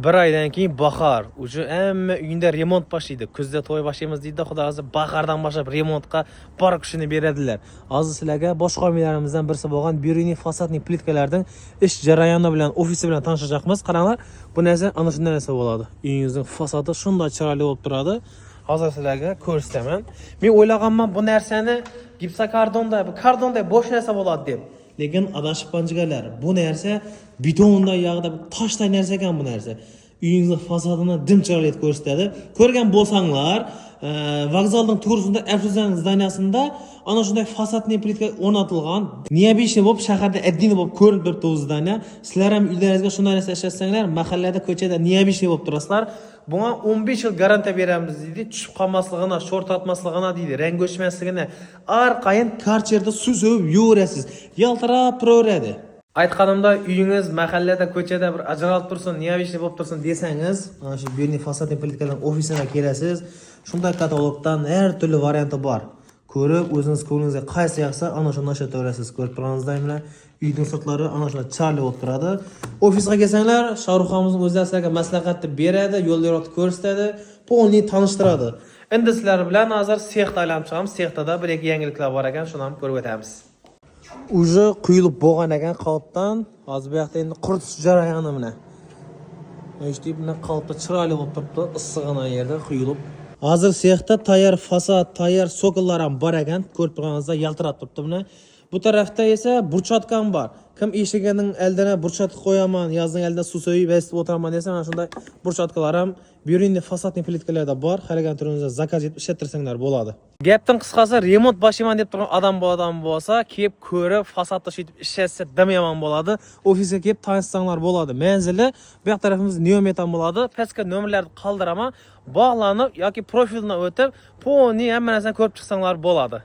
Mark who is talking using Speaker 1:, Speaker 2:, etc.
Speaker 1: Bir aydan keyin bahor. Uje hamma uyinda remont boshlaydi. Kuzda to'y boshlaymiz deydi, xudo xohlasa bahordan boshlab remontga bor kuchini beradilar. Hozir sizlarga boshqa homiylarimizdan birisi bo'lgan Byuriniy fasadning plitkalarining ish jarayoni bilan, ofisi bilan tanishacakmiz. Qaranglar, bu narsa ana shunday narsa bo'ladi. Uyingizning fasadi shunday chiroyli bo'lib turadi. Hozir sizlarga ko'rsataman. Men o'ylaganman bu narsani gipsokardonda, bu kardonda bo'sh narsa bo'ladi deb. Lekin adashib qolganlar. Bu narsa betondan yog'da toshday narsa ekan bu narsa. Uyingizning fasadini dim chiroyli etib ko'rsatadi. Ko'rgan bo'lsanglar, vokzalning to'g'risida Afsuzan zdaniyasida ana shunday fasadning plitka o'rnatilgan. Niyabishi bo'lib shaharda addini bo'lib ko'rinib turibdi u zdaniya. Sizlar ham uylaringizga shunday narsa ishlatsanglar, mahallada, ko'chada niyabishi bo'lib turasizlar. Buna 15 yil garantiya beramiz deydi. Tushib qolmasligini, short atmasligini deydi, rang o'chmasligini. Arqayin karcherda suv sevib yuraverasiz. Yaltirab turaveradi. Aytganimda uyingiz mahallada, ko'chada bir ajralib tursin, niyavishi bo'lib tursin desangiz, mana shu Byuriniy fasadning plitkadan ofisiga kelasiz. Shunday katalogdan har turli varianti bor. Ko'rib, o'zingiz ko'nglingizga qaysi yoqsa, ana shuni ishlataverasiz. Ko'rib turganingizdaymi? Uyning sirtlari ana shunday chiroyli bo'lib turadi. Ofisga kelsanglar, Shohruxxonimizning o'zi sizlarga maslahatni beradi, yo'l yo'riqni ko'rsatadi, polni tanishtiradi. Endi sizlar bilan hozir sexda aylanib chiqamiz. Sexda bir-ikki yangiliklar bor ekan, shuni ham ko'rib o'tamiz. Uje quyilib bo'lgan ekan qalbdan. Hozir bu yoqda endi quritish jarayoni bilan. Eshitib, buni qalbda chiroyli bo'lib turibdi, issiqqina yerda quyilib. Hozir sexda tayyor fasad, tayyor sokollar ham bor ekan. Ko'rib turganingizda yaltirab turibdi buni. Bu tarafda esa burchatkam bor. Kim eshigining oldina burchatqa qo'yaman, yozning oldida suv so'yib esib o'tiraman desa, mana shunday burchatkalar ham Byuriniy fasadning plitkalarida bor. Xaragan turingizda zakaz etib ishlattirsanglar bo'ladi. Gapning qisqasi, remont boshlayman deb turgan odam bo'lsa, kelib ko'rib, fasadni shitib ishlatsa damayaman bo'ladi. Ofisga kelib tanishsanglar bo'ladi. Manzili bu yoq tarafimiz neometan bo'ladi. Pastga nomerlarni qoldiraman, bog'lanib yoki profildan o'tib, poni hamma narsani ko'rib chiqsanglar bo'ladi.